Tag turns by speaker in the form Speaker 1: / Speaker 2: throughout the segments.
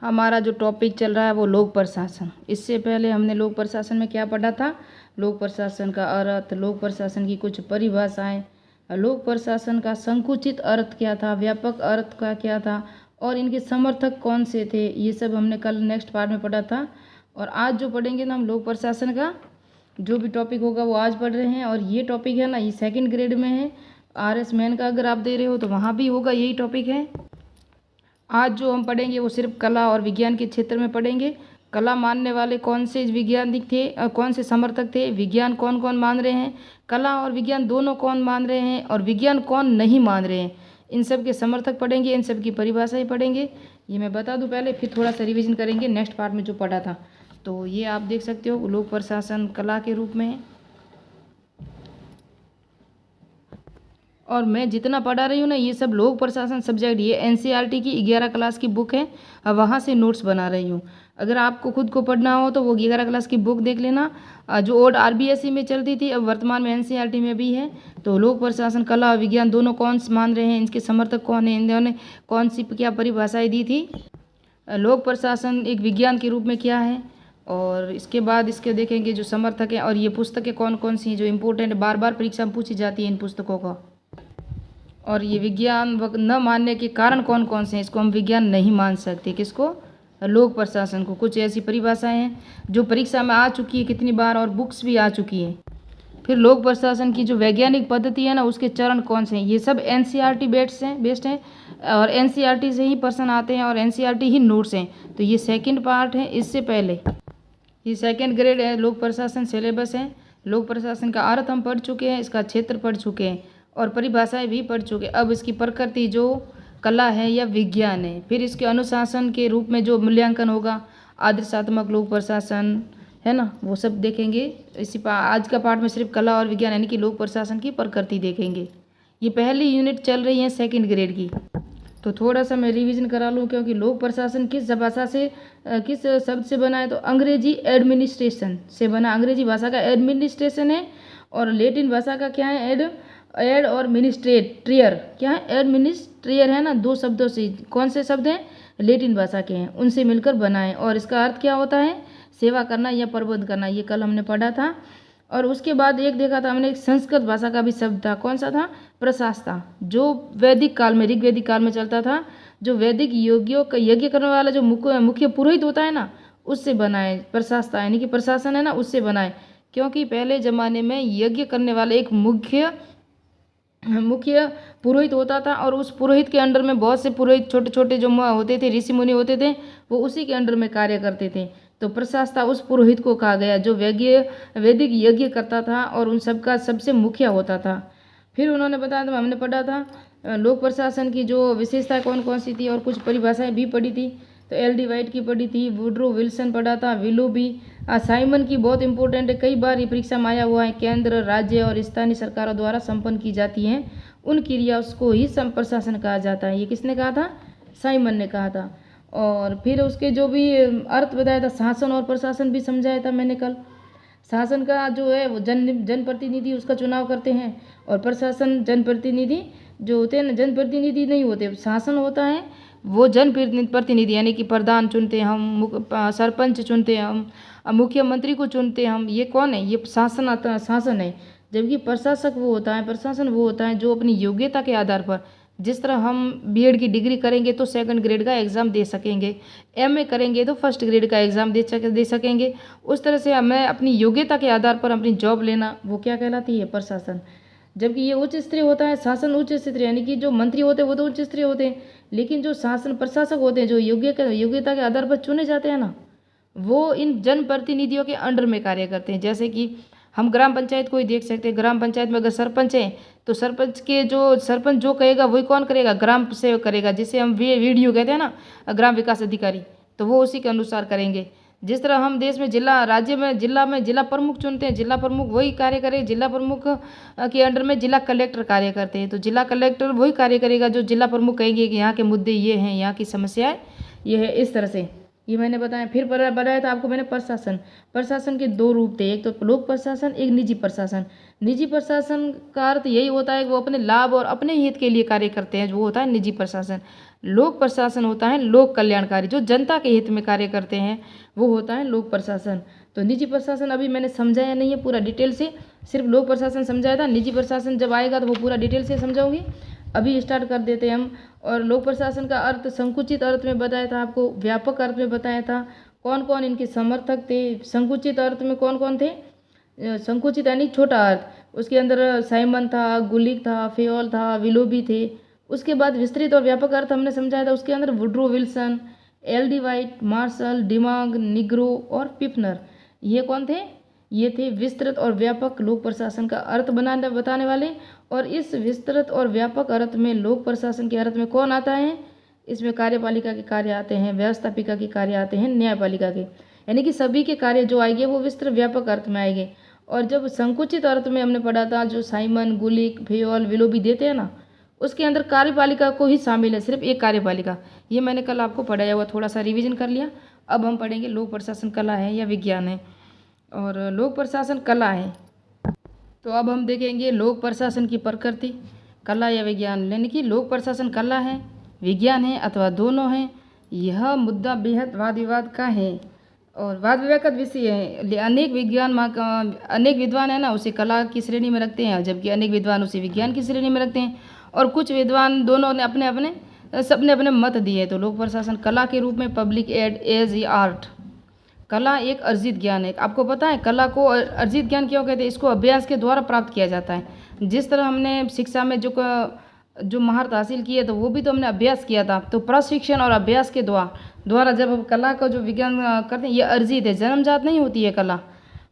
Speaker 1: हमारा जो टॉपिक चल रहा है वो लोक प्रशासन। इससे पहले हमने लोक प्रशासन में क्या पढ़ा था, लोक प्रशासन का अर्थ, लोक प्रशासन की कुछ परिभाषाएं, लोक प्रशासन का संकुचित अर्थ क्या था, व्यापक अर्थ का क्या था और इनके समर्थक कौन से थे, ये सब हमने कल नेक्स्ट पार्ट में पढ़ा था। और आज जो पढ़ेंगे ना हम लोक प्रशासन का जो भी टॉपिक होगा वो आज पढ़ रहे हैं। और ये टॉपिक है ना ये 2nd ग्रेड में है, RS मैन का अगर आप दे रहे हो तो वहाँ भी होगा, यही टॉपिक है। आज जो हम पढ़ेंगे वो सिर्फ कला और विज्ञान के क्षेत्र में पढ़ेंगे। कला मानने वाले कौन से वैज्ञानिक थे और कौन से समर्थक थे, विज्ञान कौन कौन मान रहे हैं, कला और विज्ञान दोनों कौन मान रहे हैं और विज्ञान कौन नहीं मान रहे हैं, इन सब के समर्थक पढ़ेंगे, इन सब की परिभाषाएं पढ़ेंगे। ये मैं बता दूं पहले, फिर थोड़ा सा रिवीजन करेंगे नेक्स्ट पार्ट में जो पढ़ा था। तो ये आप देख सकते हो लोक प्रशासन कला के रूप में है। और मैं जितना पढ़ा रही हूँ ना ये सब लोक प्रशासन सब्जेक्ट, ये NCERT की 11 क्लास की बुक है, अब वहाँ से नोट्स बना रही हूँ। अगर आपको खुद को पढ़ना हो तो वो 11 क्लास की बुक देख लेना, जो ओल्ड RBSE में चलती थी अब वर्तमान में NCERT में भी है। तो लोक प्रशासन कला और विज्ञान दोनों कौन मान रहे हैं, इनके समर्थक कौन है, इन्होंने कौन सी क्या परिभाषाएँ दी थी, लोक प्रशासन एक विज्ञान के रूप में क्या है, और इसके बाद इसके देखेंगे जो समर्थक हैं और ये पुस्तकें कौन कौन सी हैं जो इम्पोर्टेंट बार बार परीक्षा में पूछी जाती है इन पुस्तकों का, और ये विज्ञान न मानने के कारण कौन कौन से हैं, इसको हम विज्ञान नहीं मान सकते, किसको, लोक प्रशासन को। कुछ ऐसी परिभाषाएं हैं जो परीक्षा में आ चुकी है कितनी बार और बुक्स भी आ चुकी है। फिर लोक प्रशासन की जो वैज्ञानिक पद्धति है ना उसके चरण कौन से हैं, ये सब NCERT बेस्ड हैं और NCERT से ही प्रश्न आते हैं और NCERT ही नोट्स हैं। तो ये 2nd पार्ट है, इससे पहले ये 2nd ग्रेड है, लोक प्रशासन सिलेबस है। लोक प्रशासन का अर्थ हम पढ़ चुके हैं, इसका क्षेत्र पढ़ चुके हैं और परिभाषाएं भी पढ़ चुके हैं। अब इसकी प्रकृति जो कला है या विज्ञान है, फिर इसके अनुशासन के रूप में जो मूल्यांकन होगा, आदर्शात्मक लोक प्रशासन है ना, वो सब देखेंगे। आज का पार्ट में सिर्फ कला और विज्ञान यानी कि लोक प्रशासन की प्रकृति देखेंगे। ये पहली यूनिट चल रही है 2nd ग्रेड की। तो थोड़ा सा मैं रिवीजन करा लूँ, क्योंकि लोक प्रशासन किस भाषा से किस शब्द से बना है, तो अंग्रेजी एडमिनिस्ट्रेशन से बना, अंग्रेजी भाषा का एडमिनिस्ट्रेशन है और लेटिन भाषा का क्या है, एड और मिनिस्ट्रेटर, क्या है, एडमिनिस्ट्रेटर है ना, 2 शब्दों से, कौन से शब्द हैं, लेटिन भाषा के हैं, उनसे मिलकर बना है। और इसका अर्थ क्या होता है, सेवा करना या प्रबंध करना, ये कल हमने पढ़ा था। और उसके बाद एक देखा था हमने, एक संस्कृत भाषा का भी शब्द था, कौन सा था, प्रशास्ता, जो वैदिक काल में, ऋग्वैदिक काल में चलता था, जो वैदिक योगियों का यज्ञ करने वाला जो मुख्य पुरोहित होता है ना उससे बना है प्रशास्ता, यानी कि प्रशासन है ना उससे बना है। क्योंकि पहले ज़माने में यज्ञ करने वाले एक मुख्य पुरोहित होता था और उस पुरोहित के अंडर में बहुत से पुरोहित छोटे छोटे जो होते थे, ऋषि मुनि होते थे, वो उसी के अंडर में कार्य करते थे। तो प्रशास्ता उस पुरोहित को कहा गया जो वैदिक यज्ञ करता था और उन सब का सबसे मुखिया होता था। फिर उन्होंने बताया था, हमने पढ़ा था लोक प्रशासन की जो विशेषताएं कौन कौन सी थी और कुछ परिभाषाएं भी पढ़ी थी। तो LD वाइट की पढ़ी थी, वुड्रो विल्सन पढ़ा था, विलो भी, साइमन की बहुत इंपॉर्टेंट है, कई बार ये परीक्षा में आया हुआ है, केंद्र राज्य और स्थानीय सरकारों द्वारा संपन्न की जाती हैं उन क्रियाओं को ही प्रशासन कहा जाता है। ये किसने कहा था, साइमन ने कहा था। और फिर उसके जो भी अर्थ बताया था, शासन और प्रशासन भी समझाया था मैंने कल। शासन का जो है वो जनप्रतिनिधि उसका चुनाव करते हैं और प्रशासन जनप्रतिनिधि जो होते हैं ना, जनप्रतिनिधि नहीं होते, शासन होता है वो जनप्रतिनिधि, यानी कि प्रधान चुनते हैं हम, सरपंच चुनते हैं हम, मुख्यमंत्री को चुनते हैं हम, ये कौन है, ये शासन आता, शासन है। जबकि प्रशासक वो होता है, प्रशासन वो होता है जो अपनी योग्यता के आधार पर, जिस तरह हम B.Ed की डिग्री करेंगे तो 2nd ग्रेड का एग्ज़ाम दे सकेंगे, MA करेंगे तो 1st ग्रेड का एग्ज़ाम दे सकेंगे, उस तरह से हमें अपनी योग्यता के आधार पर अपनी जॉब लेना, वो क्या कहलाती है, प्रशासन। जबकि ये उच्च स्तरीय होता है, शासन उच्च स्तरीय, यानी कि जो मंत्री होते हैं वो तो उच्च स्तरीय होते हैं, लेकिन जो शासन प्रशासक होते हैं जो योग्यता के आधार पर चुने जाते हैं ना, वो इन जनप्रतिनिधियों के अंडर में कार्य करते हैं। जैसे कि हम ग्राम पंचायत को ही देख सकते हैं, ग्राम पंचायत में अगर सरपंच है तो सरपंच जो कहेगा वही कौन करेगा, ग्राम सेवक करेगा, जिसे हम वीडियो कहते हैं ना, ग्राम विकास अधिकारी, तो वो उसी के अनुसार करेंगे। जिस तरह हम देश में जिला प्रमुख चुनते हैं, जिला प्रमुख वही कार्य करे, जिला प्रमुख के अंडर में जिला कलेक्टर कार्य करते हैं, तो जिला कलेक्टर वही कार्य करेगा जो जिला प्रमुख कहेंगे कि यहाँ के मुद्दे ये हैं, यहाँ की समस्याएं ये है, इस तरह से। ये मैंने बताया। फिर बताया था आपको मैंने प्रशासन। प्रशासन के दो रूप थे, एक तो लोक प्रशासन, एक निजी प्रशासन। निजी प्रशासन का अर्थ यही होता है कि वो अपने लाभ और अपने हित के लिए कार्य करते हैं, जो होता है निजी प्रशासन। लोक प्रशासन होता है लोक कल्याणकारी, जो जनता के हित में कार्य करते हैं, वो होता है लोक प्रशासन। तो निजी प्रशासन अभी मैंने समझाया नहीं है पूरा डिटेल से, सिर्फ लोक प्रशासन समझाया था। निजी प्रशासन जब आएगा तो वो पूरा डिटेल से समझाऊंगी। अभी स्टार्ट कर देते हैं हम। और लोक प्रशासन का अर्थ संकुचित अर्थ में बताया था आपको, व्यापक अर्थ में बताया था कौन कौन इनके समर्थक थे। संकुचित अर्थ में कौन कौन थे? संकुचित यानी छोटा अर्थ, उसके अंदर साइमन था, गुलिक था, फेयोल था, विलोबी थे। उसके बाद विस्तृत और व्यापक अर्थ हमने समझाया था, उसके अंदर Woodrow Wilson, L D White, Marshall, Dimock, Nigro और पिफनर, ये कौन थे? ये थे विस्तृत और व्यापक लोक प्रशासन का अर्थ बताने वाले। और इस विस्तृत और व्यापक अर्थ में लोक प्रशासन के अर्थ में कौन आता है? इसमें कार्यपालिका के कार्य आते हैं, व्यवस्थापिका के कार्य आते हैं, न्यायपालिका के, यानी कि सभी के कार्य जो आएंगे वो विस्तृत व्यापक अर्थ में आएंगे। और जब संकुचित अर्थ में हमने पढ़ा था, जो साइमन, गुलिक, फेयोल, विलोबी देते हैं ना, उसके अंदर कार्यपालिका को ही शामिल है, सिर्फ एक कार्यपालिका। ये मैंने कल आपको पढ़ाया हुआ, थोड़ा सा रिवीजन कर लिया। अब हम पढ़ेंगे लोक प्रशासन कला है या विज्ञान है, और लोक प्रशासन कला है। तो अब हम देखेंगे लोक प्रशासन की प्रकृति, कला या विज्ञान, यानी कि लोक प्रशासन कला है, विज्ञान है अथवा दोनों हैं। यह मुद्दा बेहद वाद विवाद का है और वाद विवाद का विषय है। अनेक विद्वान है ना, उसे कला की श्रेणी में रखते हैं, जबकि अनेक विद्वान उसे विज्ञान की श्रेणी में रखते हैं। और कुछ विद्वान दोनों ने सबने अपने मत दिए। तो लोक प्रशासन कला के रूप में public aid as a art, कला एक अर्जित ज्ञान है। आपको पता है कला को अर्जित ज्ञान क्यों कहते हैं? इसको अभ्यास के द्वारा प्राप्त किया जाता है। जिस तरह हमने शिक्षा में जो महारत हासिल की है, तो वो भी तो हमने अभ्यास किया था। तो प्रशिक्षण और अभ्यास के द्वारा जब हम कला का जो विज्ञान करते हैं, ये अर्जित है, जन्मजात नहीं होती है कला,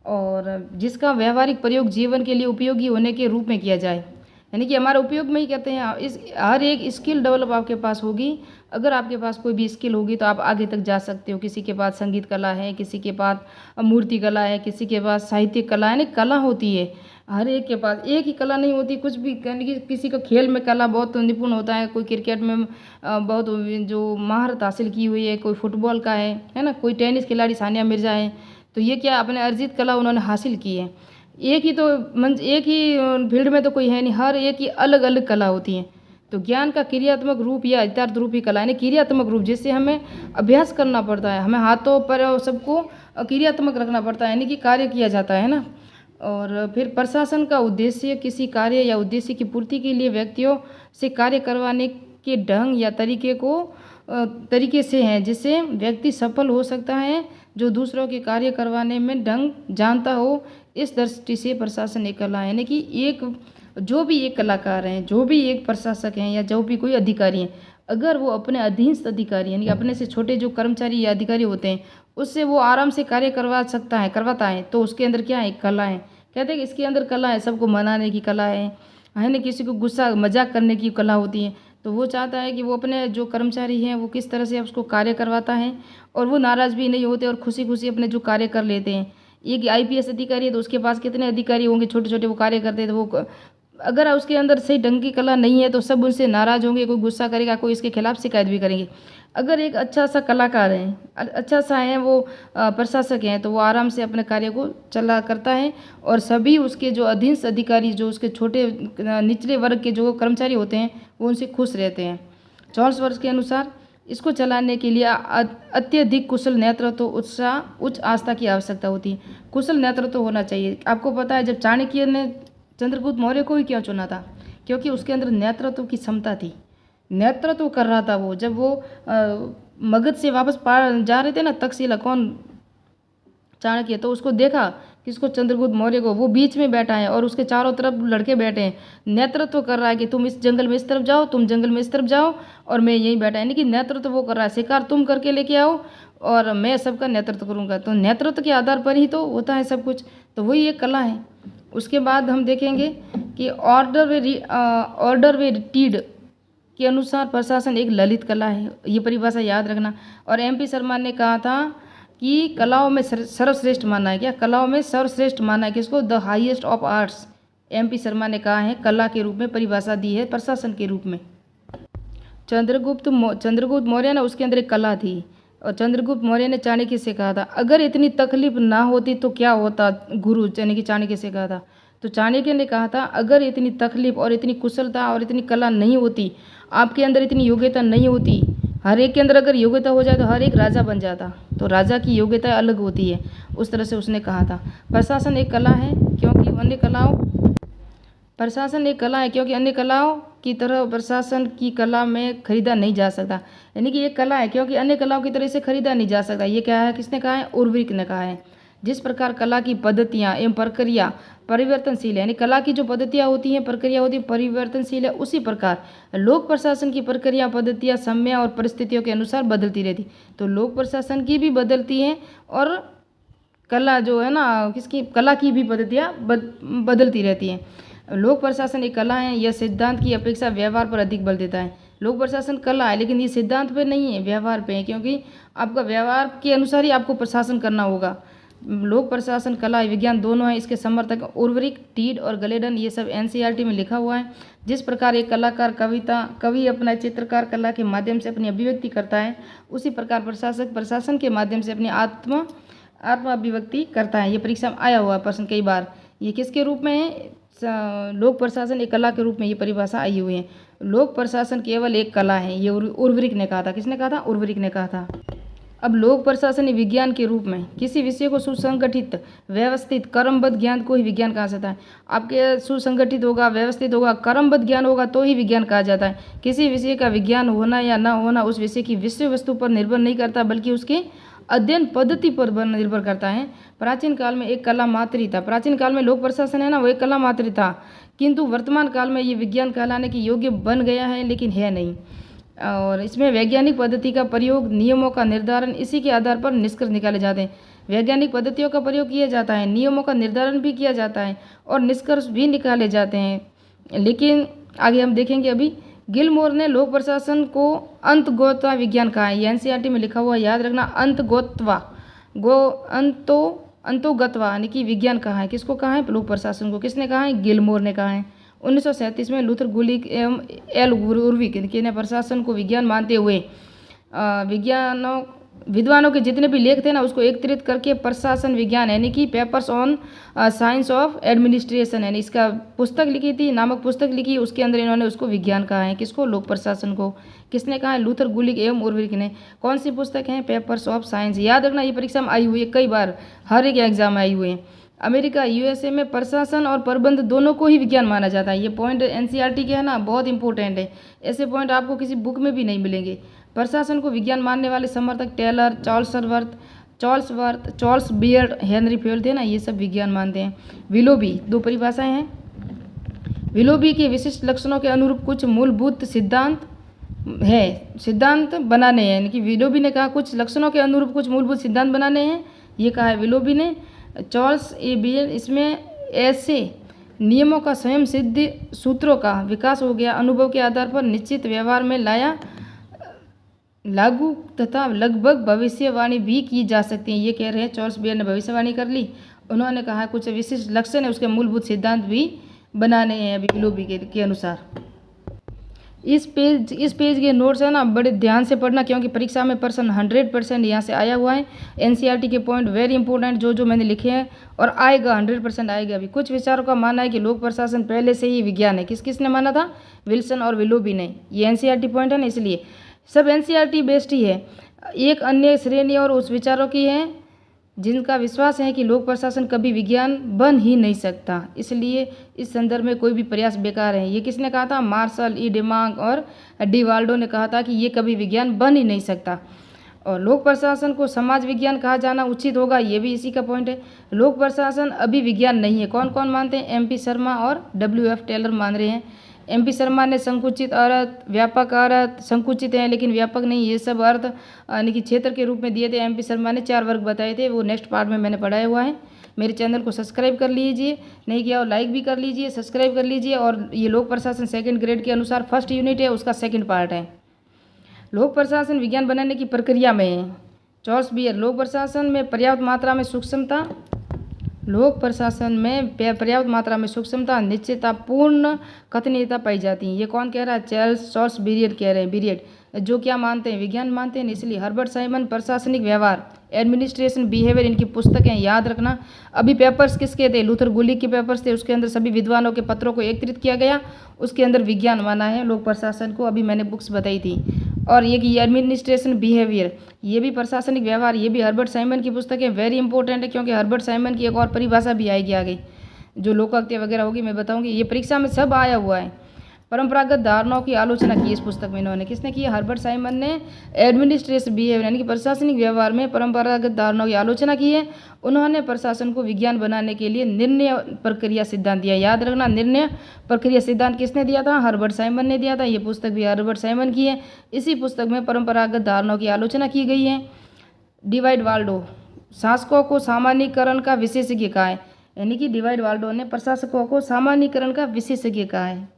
Speaker 1: और जिसका व्यवहारिक प्रयोग जीवन के लिए उपयोगी होने के रूप में किया जाए, यानी कि हमारे उपयोग में ही कहते हैं। इस हर एक स्किल डेवलप आपके पास होगी। अगर आपके पास कोई भी स्किल होगी तो आप आगे तक जा सकते हो। किसी के पास संगीत कला है, किसी के पास मूर्ति कला है, किसी के पास साहित्य कला है, यानी कला होती है हर एक के पास। एक ही कला नहीं होती कुछ भी, यानी कि किसी को खेल में कला बहुत निपुण होता है, कोई क्रिकेट में बहुत जो महारत हासिल की हुई है, कोई फुटबॉल का है ना, कोई टेनिस खिलाड़ी सानिया मिर्जा है। तो ये क्या अपने अर्जित कला उन्होंने हासिल की है। एक ही फील्ड में तो कोई है नहीं, हर एक की अलग अलग कला होती है। तो ज्ञान का क्रियात्मक रूप या यथार्थ रूप ही कला, यानी क्रियात्मक रूप, जिससे हमें अभ्यास करना पड़ता है, हमें हाथों पर सबको क्रियात्मक रखना पड़ता है, यानी कि कार्य किया जाता है ना। और फिर प्रशासन का उद्देश्य किसी कार्य या उद्देश्य की पूर्ति के लिए व्यक्तियों से कार्य करवाने के ढंग या तरीके से है, जिससे व्यक्ति सफल हो सकता है, जो दूसरों के कार्य करवाने में ढंग जानता हो। इस दृष्टि से प्रशासन एक कला है, यानी कि जो भी एक कलाकार हैं, जो भी एक प्रशासक हैं, या जो भी कोई अधिकारी हैं, अगर वो अपने अधीनस्थ अधिकारी यानी कि अपने से छोटे जो कर्मचारी या अधिकारी होते हैं, उससे वो आराम से कार्य करवाता है, तो उसके अंदर क्या है? कला है। कहते हैं कि इसके अंदर कला है, सबको मनाने की कला है ना, किसी को गुस्सा मजाक करने की कला होती है। तो वो चाहता है कि वो अपने जो कर्मचारी हैं वो किस तरह से उसको कार्य करवाता है, और वो नाराज़ भी नहीं होते और खुशी खुशी अपने जो कार्य कर लेते हैं। एक IPS अधिकारी है तो उसके पास कितने अधिकारी होंगे, छोटे छोटे, वो कार्य करते हैं। तो वो अगर उसके अंदर सही ढंग की कला नहीं है तो सब उनसे नाराज़ होंगे, कोई गुस्सा करेगा, कोई इसके खिलाफ शिकायत भी करेंगे। अगर एक अच्छा सा कलाकार है, अच्छा सा है, वो प्रशासक हैं, तो वो आराम से अपने कार्य को चला करता है, और सभी उसके जो अधीनस्थ अधिकारी, जो उसके छोटे निचले वर्ग के जो कर्मचारी होते हैं, वो उनसे खुश रहते हैं। चार्ल्स वर्स के अनुसार इसको चलाने के लिए अत्यधिक कुशल नेतृत्व, उत्साह, उच्च आस्था की आवश्यकता होती है। कुशल नेतृत्व होना चाहिए। आपको पता है जब चाणक्य ने चंद्रगुप्त मौर्य को ही क्यों चुना था? क्योंकि उसके अंदर नेतृत्व की क्षमता थी, नेतृत्व कर रहा था वो। जब वो मगध से वापस जा रहे थे ना, तक्षशिला, कौन? चाणक्य। तो उसको देखा किसको? चंद्रगुप्त मौर्य को। वो बीच में बैठा है और उसके चारों तरफ लड़के बैठे हैं, नेतृत्व कर रहा है कि तुम इस जंगल में इस तरफ जाओ, तुम जंगल में इस तरफ जाओ, और मैं यहीं बैठा, यानी कि नेतृत्व वो कर रहा है। शिकार तुम करके लेके आओ और मैं सबका नेतृत्व करूँगा। तो नेतृत्व के आधार पर ही तो होता है सब कुछ। तो वही एक कला है। उसके बाद हम देखेंगे कि ऑर्डर वे रीड के अनुसार प्रशासन एक ललित कला है। ये परिभाषा याद रखना। और MP शर्मा ने कहा था कि कलाओं में सर्वश्रेष्ठ माना है। क्या? कलाओं में सर्वश्रेष्ठ माना है किसको? The highest of arts. MP Sharma ने कहा है, कला के रूप में परिभाषा दी है प्रशासन के रूप में। चंद्रगुप्त मौर्य ना, उसके अंदर एक कला थी, और चंद्रगुप्त मौर्य ने चाणक्य से कहा था, अगर इतनी तकलीफ ना होती तो क्या होता, गुरु यानी कि चाणक्य से कहा था। तो चाणक्य ने कहा था, अगर इतनी तकलीफ और इतनी कुशलता और इतनी कला नहीं होती, आपके अंदर इतनी योग्यता नहीं होती, हर एक के अंदर अगर योग्यता हो जाए तो हर एक राजा बन जाता। तो राजा की योग्यता अलग होती है, उस तरह से उसने कहा था। प्रशासन एक कला है क्योंकि अन्य कलाओं प्रशासन एक कला है क्योंकि अन्य कलाओं की तरह प्रशासन की कला में खरीदा नहीं जा सकता। यानी कि एक कला है क्योंकि अन्य कलाओं की तरह इसे खरीदा नहीं जा सकता। ये क्या है, किसने कहा है, उर्वरिक ने कहा है। जिस प्रकार कला की पद्धतियाँ एवं प्रक्रिया परिवर्तनशील है, यानी कला की जो पद्धतियाँ होती हैं, प्रक्रिया होती है, परिवर्तनशील है, उसी प्रकार लोक प्रशासन की प्रक्रिया पद्धतियाँ समय और परिस्थितियों के अनुसार बदलती रहती। तो लोक प्रशासन की भी बदलती हैं और कला जो है ना, किसकी कला की भी पद्धतियाँ बदलती रहती हैं। लोक प्रशासन एक कला है, यह सिद्धांत की अपेक्षा व्यवहार पर अधिक बल देता है। लोक प्रशासन कला है लेकिन ये सिद्धांत पे नहीं है, व्यवहार पे है, क्योंकि आपका व्यवहार के अनुसार ही आपको प्रशासन करना होगा। लोक प्रशासन कला विज्ञान दोनों है। इसके समर्थक उर्वरिक, टीड और गलेडन, ये सब एनसीईआरटी में लिखा हुआ है। जिस प्रकार एक कलाकार कवि अपना चित्रकार कला के माध्यम से अपनी अभिव्यक्ति करता है, उसी प्रकार प्रशासक प्रशासन के माध्यम से अपनी आत्म अभिव्यक्ति करता है। ये परीक्षा में आया हुआ प्रश्न कई बार। ये किसके रूप में है, लोक प्रशासन एक कला के रूप में ये परिभाषा आई हुई है। लोक प्रशासन केवल एक कला है, ये उर्वरिक ने कहा था। किसने कहा था, उर्वरिक ने कहा था। अब लोक प्रशासन विज्ञान के रूप में किसी विषय को सुसंगठित, व्यवस्थित, क्रमबद्ध ज्ञान को ही विज्ञान कहा जाता है। आपके सुसंगठित होगा, व्यवस्थित होगा, क्रमबद्ध ज्ञान होगा तो ही विज्ञान कहा जाता है। किसी विषय का विज्ञान होना या ना होना उस विषय की विषय वस्तु पर निर्भर नहीं करता, बल्कि उसके अध्ययन पद्धति पर निर्भर करता है। प्राचीन काल में एक कला मात्र ही था। प्राचीन काल में लोक प्रशासन है ना, वो एक कला मात्र ही था, किंतु वर्तमान काल में ये विज्ञान कहलाने की योग्य बन गया है, लेकिन है नहीं। और इसमें वैज्ञानिक पद्धति का प्रयोग, नियमों का निर्धारण, इसी के आधार पर निष्कर्ष निकाले जाते हैं। वैज्ञानिक पद्धतियों का प्रयोग किया जाता है, नियमों का निर्धारण भी किया जाता है और निष्कर्ष भी निकाले जाते हैं। लेकिन आगे हम देखेंगे। अभी गिलमोर ने लोक प्रशासन को अंतगोत्वा विज्ञान कहा है। ये एनसीईआरटी में लिखा हुआ, याद रखना, अंतोगत्वा यानी कि विज्ञान कहा है। किसको कहा है, लोक प्रशासन को। किसने कहा है, गिलमोर ने कहा है। 1937 में लूथर गुलिक एवं एल उर्विक ने प्रशासन को विज्ञान मानते हुए विद्वानों के जितने भी लेख थे ना, उसको एकत्रित करके प्रशासन विज्ञान यानी कि papers on science of administration यानी इसका पुस्तक लिखी थी, नामक पुस्तक लिखी। उसके अंदर इन्होंने उसको विज्ञान कहा है। किसको, लोक प्रशासन को। किसने कहा है, लूथर गुलिक एवं उर्विक ने। कौन सी पुस्तक है, पेपर्स ऑफ साइंस। याद रखना, ये परीक्षा में आई हुई है कई बार, हर एक एग्जाम में आई हुई है। अमेरिका, यूएसए में प्रशासन और प्रबंध दोनों को ही विज्ञान माना जाता है। ये पॉइंट एनसीईआरटी के है ना, बहुत इंपॉर्टेंट है। ऐसे पॉइंट आपको किसी बुक में भी नहीं मिलेंगे। प्रशासन को विज्ञान मानने वाले समर्थक Taylor, Charles Beard, Henry Fayol थे ना, ये सब विज्ञान मानते हैं। विलोबी, दो परिभाषाएं हैं। विलोबी के विशिष्ट लक्षणों के अनुरूप कुछ मूलभूत सिद्धांत बनाने हैं। यानी कि विलोबी ने कहा कुछ लक्षणों के अनुरूप कुछ मूलभूत सिद्धांत बनाने हैं, ये कहा है विलोबी ने। चार्ल्स ए बियर्ड, इसमें ऐसे नियमों का स्वयं सिद्ध सूत्रों का विकास हो गया, अनुभव के आधार पर निश्चित व्यवहार में लागू तथा लगभग भविष्यवाणी भी की जा सकती है। ये कह रहे हैं चार्ल्स बियर्ड ने भविष्यवाणी कर ली। उन्होंने कहा कुछ विशिष्ट लक्षण है, उसके मूलभूत सिद्धांत भी बनाने हैं अभी विलोबी के अनुसार। इस पेज के नोट्स है ना, बड़े ध्यान से पढ़ना, क्योंकि परीक्षा में प्रश्न 100% यहाँ से आया हुआ है। एनसीईआरटी के पॉइंट वेरी इंपॉर्टेंट जो मैंने लिखे हैं, और आएगा 100% आएगा। अभी कुछ विचारों का मानना है कि लोक प्रशासन पहले से ही विज्ञान है। किसने माना था, विल्सन और विलोबी ने। ये एनसीईआरटी पॉइंट है ना, इसलिए सब एनसीईआरटी बेस्ड ही है। एक अन्य श्रेणी और उस विचारों की है जिनका विश्वास है कि लोक प्रशासन कभी विज्ञान बन ही नहीं सकता, इसलिए इस संदर्भ में कोई भी प्रयास बेकार है। ये किसने कहा था, मार्शल ई डेमांग और डिवाल्डो ने कहा था कि ये कभी विज्ञान बन ही नहीं सकता। और लोक प्रशासन को समाज विज्ञान कहा जाना उचित होगा, ये भी इसी का पॉइंट है। लोक प्रशासन अभी विज्ञान नहीं है। कौन कौन मानते हैं, एमपी शर्मा और WF टेलर मान रहे हैं। एमपी शर्मा ने संकुचित अर्थ, व्यापक अर्थ, संकुचित है लेकिन व्यापक नहीं, ये सब अर्थ यानी कि क्षेत्र के रूप में दिए थे। एमपी शर्मा ने 4 वर्ग बताए थे, वो नेक्स्ट पार्ट में मैंने पढ़ाया हुआ है। मेरे चैनल को सब्सक्राइब कर लीजिए, नहीं किया और लाइक भी कर लीजिए, सब्सक्राइब कर लीजिए। और ये लोक प्रशासन 2nd ग्रेड के अनुसार फर्स्ट यूनिट है, उसका 2nd पार्ट है। लोक प्रशासन विज्ञान बनाने की प्रक्रिया में है। चार्ल्स बियर, लोक प्रशासन में पर्याप्त मात्रा में सूक्ष्मता, निश्चितता, पूर्ण कथनीयता पाई जाती है। ये कौन कह रहा है, चार्ल्स बियर्ड कह रहे हैं। बियर्ड जो क्या मानते हैं, विज्ञान मानते हैं। इसलिए हर्बर्ट साइमन प्रशासनिक व्यवहार, एडमिनिस्ट्रेशन बिहेवियर, इनकी पुस्तकें याद रखना। अभी पेपर्स किसके थे, लूथर गुलिक के पेपर्स थे, उसके अंदर सभी विद्वानों के पत्रों को एकत्रित किया गया, उसके अंदर विज्ञान माना है लोक प्रशासन को, अभी मैंने बुक्स बताई थी। और ये कि एडमिनिस्ट्रेशन बिहेवियर, ये भी प्रशासनिक व्यवहार, ये भी हर्बर्ट साइमन की पुस्तक है, वेरी इंपॉर्टेंट है, क्योंकि हर्बर्ट साइमन की एक और परिभाषा भी आएगी आगे, जो लोकायुक्त वगैरह होगी मैं बताऊंगी, ये परीक्षा में सब आया हुआ है। परंपरागत धारणाओं की आलोचना की इस पुस्तक में इन्होंने, किसने की, हर्बर्ट साइमन ने एडमिनिस्ट्रेटिव बिहेवियर यानी कि प्रशासनिक व्यवहार में परंपरागत धारणाओं की आलोचना की है। उन्होंने प्रशासन को विज्ञान बनाने के लिए निर्णय प्रक्रिया सिद्धांत दिया। याद रखना, निर्णय प्रक्रिया सिद्धांत किसने दिया था, हर्बर्ट साइमन ने दिया था। ये पुस्तक भी हर्बर्ट साइमन की है। इसी पुस्तक में परंपरागत धारणाओं की आलोचना की गई है। डिवाइड वाल्डो, शासकों को सामान्यीकरण का विशेषज्ञ कहा है, यानी कि डिवाइड वाल्डो ने प्रशासकों को सामान्यीकरण का विशेषज्ञ कहा है।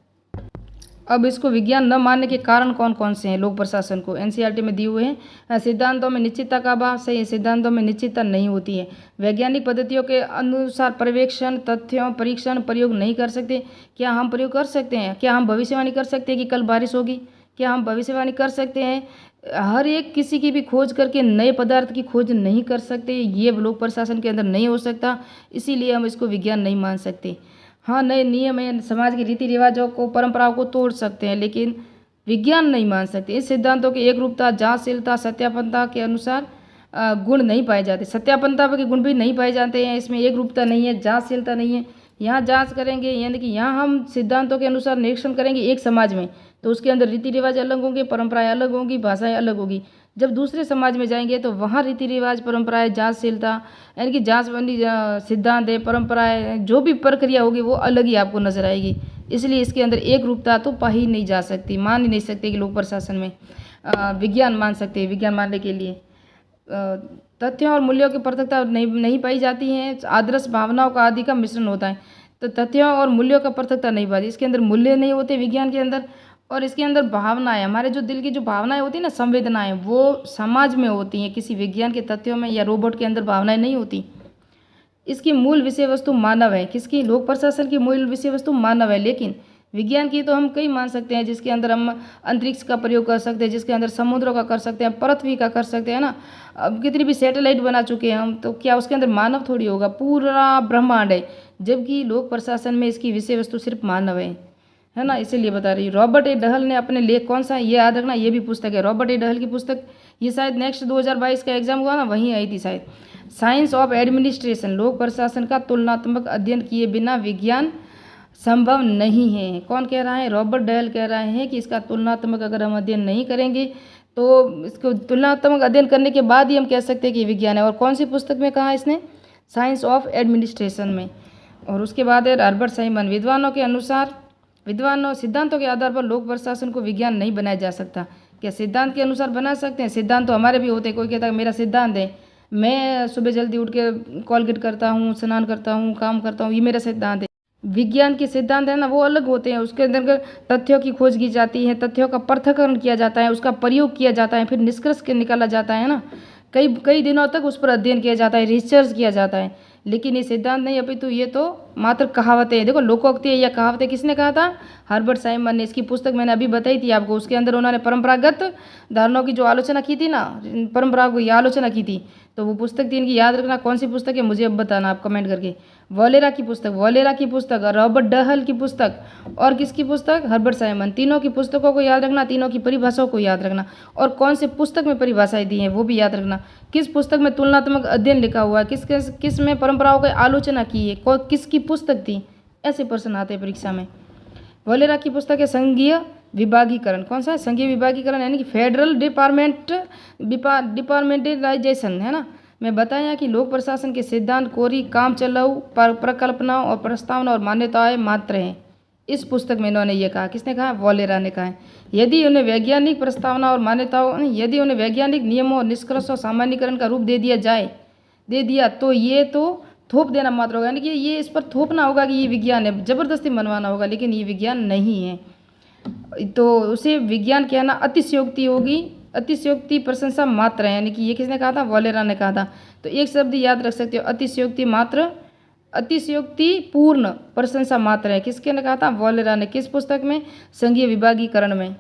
Speaker 1: अब इसको विज्ञान न मानने के कारण कौन कौन से हैं लोक प्रशासन को, एनसीईआरटी में दिए हुए हैं। सिद्धांतों में निश्चितता का अभाव, सही, सिद्धांतों में निश्चितता नहीं होती है। वैज्ञानिक पद्धतियों के अनुसार पर्यवेक्षण, तथ्यों, परीक्षण, प्रयोग नहीं कर सकते। क्या हम प्रयोग कर सकते हैं, क्या हम भविष्यवाणी कर सकते हैं कि कल बारिश होगी, क्या हम भविष्यवाणी कर सकते हैं। हर एक किसी की भी खोज करके नए पदार्थ की खोज नहीं कर सकते, ये लोक प्रशासन के अंदर नहीं हो सकता, इसीलिए हम इसको विज्ञान नहीं मान सकते। हाँ, नए नियम है, समाज के रीति रिवाजों को, परंपराओं को तोड़ सकते हैं, लेकिन विज्ञान नहीं मान सकते। इस सिद्धांतों की एकरूपता, जांचशीलता, सत्यापनता के अनुसार गुण नहीं पाए जाते। सत्यापनता के गुण भी नहीं पाए जाते हैं, इसमें एकरूपता नहीं है, जांचशीलता नहीं है। यहाँ जांच करेंगे, यानी कि यहाँ हम सिद्धांतों के अनुसार निरीक्षण करेंगे एक समाज में, तो उसके अंदर रीति रिवाज अलग होंगे, परंपराएं अलग होंगी, भाषाएं अलग होगी। जब दूसरे समाज में जाएंगे तो वहाँ रीति रिवाज, परंपराएं, जांचशीलता यानी कि जांचबंदी सिद्धांत है, परंपराएं, जो भी प्रक्रिया होगी वो अलग ही आपको नजर आएगी। इसलिए इसके अंदर एक रूपता तो पा ही नहीं जा सकती, मान ही नहीं सकते कि लोक प्रशासन में विज्ञान मान सकते हैं। विज्ञान मानने के लिए तथ्यों और मूल्यों की पृथकता नहीं पाई जाती है। आदर्श भावनाओं का आदि का मिश्रण होता है, तो तथ्यों और मूल्यों का पृथकता नहीं पाती। इसके अंदर मूल्य नहीं होते विज्ञान के अंदर, और इसके अंदर भावनाएं, हमारे जो दिल की जो भावनाएं होती हैं ना, संवेदनाएं, वो समाज में होती हैं। किसी विज्ञान के तथ्यों में या रोबोट के अंदर भावनाएं नहीं होती। इसकी मूल विषय वस्तु मानव है। किसकी, लोक प्रशासन की मूल विषय वस्तु मानव है, लेकिन विज्ञान की तो हम कई मान सकते हैं, जिसके अंदर हम अंतरिक्ष का प्रयोग कर सकते हैं, जिसके अंदर समुद्रों का कर सकते हैं, पृथ्वी का कर सकते हैं ना। अब कितनी भी सैटेलाइट बना चुके हैं हम, तो क्या उसके अंदर मानव थोड़ी होगा, पूरा ब्रह्मांड है। जबकि लोक प्रशासन में इसकी विषय वस्तु सिर्फ मानव है ना, इसीलिए बता रही हूँ। रॉबर्ट ए डहल ने अपने लेख, कौन सा, ये याद रखना, ये भी पुस्तक है रॉबर्ट ए डहल की पुस्तक। ये शायद नेक्स्ट 2022 का एग्जाम हुआ ना, वहीं आई थी शायद। साइंस ऑफ एडमिनिस्ट्रेशन, लोक प्रशासन का तुलनात्मक अध्ययन किए बिना विज्ञान संभव नहीं है। कौन कह रहा है, रॉबर्ट डहल कह रहे हैं कि इसका तुलनात्मक अगर हम अध्ययन नहीं करेंगे तो इसको तुलनात्मक अध्ययन करने के बाद ही हम कह सकते हैं कि विज्ञान है। और कौन सी पुस्तक में कहा इसने, साइंस ऑफ एडमिनिस्ट्रेशन में। और उसके बाद है हर्बर्ट साइमन, विद्वानों के अनुसार, विद्वानों सिद्धांतों के आधार पर लोक प्रशासन को विज्ञान नहीं बनाया जा सकता। क्या सिद्धांत के अनुसार बना सकते हैं, सिद्धांत तो हमारे भी होते हैं। कोई कहता है मेरा सिद्धांत है, मैं सुबह जल्दी उठ के कॉलगेट करता हूँ, स्नान करता हूँ, काम करता हूँ, ये मेरा सिद्धांत है। विज्ञान के सिद्धांत है ना, वो अलग होते हैं। उसके अंदर तथ्यों की खोज की जाती है, तथ्यों का पृथक्करण किया जाता है, उसका प्रयोग किया जाता है, फिर निष्कर्ष के निकाला जाता है ना। कई कई दिनों तक उस पर अध्ययन किया जाता है, रिसर्च किया जाता है। लेकिन ये सिद्धांत नहीं, अपितु ये तो मात्र कहावतें हैं। देखो, लोकोक्ति या कहावतें किसने कहा था, हर्बर्ट साइमन ने। इसकी पुस्तक मैंने अभी बताई थी आपको, उसके अंदर उन्होंने परंपरागत धारणाओं की जो आलोचना की थी ना, परंपराओं की आलोचना की थी, तो वो पुस्तक थी इनकी। याद रखना कौन सी पुस्तक है, मुझे अब बताना आप कमेंट करके। वॉलेरा की पुस्तक, रॉबर्ट डहल की पुस्तक, और किसकी पुस्तक, हर्बर्ट साइमन। तीनों की पुस्तकों को याद रखना, तीनों की परिभाषाओं को याद रखना, और कौन से पुस्तक में परिभाषाएं दी हैं वो भी याद रखना। किस पुस्तक में तुलनात्मक अध्ययन लिखा हुआ है, किस में परंपराओं की आलोचना की है, किसकी पुस्तक थी, ऐसे प्रश्न आते हैं परीक्षा में। वॉलेरा की पुस्तक है संघीय विभागीकरण। कौन सा है, संघीय विभागीकरण, यानी कि फेडरल डिपार्टमेंटलाइजेशन, है ना। मैं बताया कि लोक प्रशासन के सिद्धांत कोरी काम चलाऊ प्रकल्पनाओं और प्रस्तावना और मान्यताएं मात्र हैं। इस पुस्तक में इन्होंने ये कहा, किसने कहा, वॉलेरा ने कहा है। यदि उन्हें वैज्ञानिक प्रस्तावना और मान्यताओं, यदि उन्हें वैज्ञानिक नियमों और निष्कर्षों सामान्यकरण का रूप दे दिया तो ये तो थोप देना मात्र होगा, यानी कि ये इस पर थोपना होगा कि ये विज्ञान है, जबरदस्ती मनवाना होगा, लेकिन ये विज्ञान नहीं है। तो उसे विज्ञान कहना अतिशयोक्ति होगी, अतिशयोक्ति प्रशंसा मात्र है, यानी कि ये किसने कहा था, वॉलेरा ने कहा था। तो एक शब्द याद रख सकते हो, अतिशयोक्ति मात्र, अतिशयोक्ति पूर्ण प्रशंसा मात्र है। किसके ने कहा था, वॉलेरा ने। किस पुस्तक में, संघीय विभागीकरण में।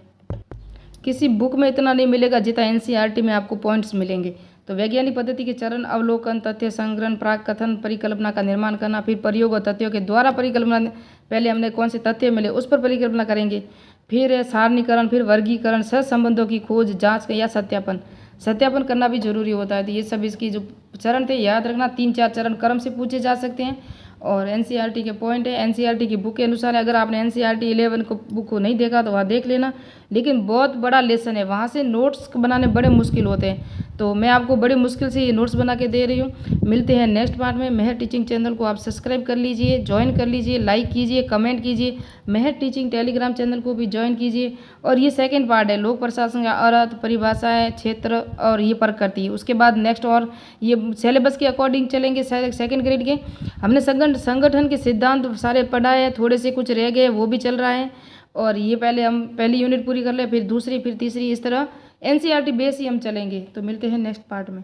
Speaker 1: किसी बुक में इतना नहीं मिलेगा जितना एनसीईआरटी में आपको पॉइंट्स मिलेंगे। तो वैज्ञानिक पद्धति के चरण: अवलोकन, तथ्य संग्रहण, प्राक कथन, परिकल्पना का निर्माण करना, फिर प्रयोग और तथ्यों के द्वारा परिकल्पना। पहले हमने कौन से तथ्य मिले उस पर परिकल्पना करेंगे, फिर है सारणीकरण, फिर वर्गीकरण, सहसंबंधों की खोज, जांच या सत्यापन। सत्यापन करना भी जरूरी होता है। तो ये सब इसकी जो चरण थे याद रखना, 3-4 चरण क्रम से पूछे जा सकते हैं। और एनसीईआरटी के पॉइंट है, एनसीईआरटी की बुक के अनुसार अगर आपने एनसीईआरटी 11 को बुक को नहीं देखा तो वहाँ देख लेना, लेकिन बहुत बड़ा लेसन है, वहाँ से नोट्स बनाने बड़े मुश्किल होते हैं। तो मैं आपको बड़ी मुश्किल से ये नोट्स बना के दे रही हूँ। मिलते हैं नेक्स्ट पार्ट में। मेहर टीचिंग चैनल को आप सब्सक्राइब कर लीजिए, ज्वाइन कर लीजिए, लाइक कीजिए, कमेंट कीजिए। मेहर टीचिंग टेलीग्राम चैनल को भी ज्वाइन कीजिए। और ये सेकंड पार्ट है, लोक प्रशासन का अर्थ, परिभाषाएं, क्षेत्र और ये प्रकृति। उसके बाद नेक्स्ट और ये सिलेबस के अकॉर्डिंग चलेंगे। सेकंड ग्रेड के हमने संगठन के सिद्धांत सारे पढ़ाए हैं, थोड़े से कुछ रह गए वो भी चल रहा है। और ये पहले हम पहली यूनिट पूरी कर ले, फिर दूसरी, फिर तीसरी, इस तरह एनसीईआरटी बेस ही हम चलेंगे। तो मिलते हैं नेक्स्ट पार्ट में।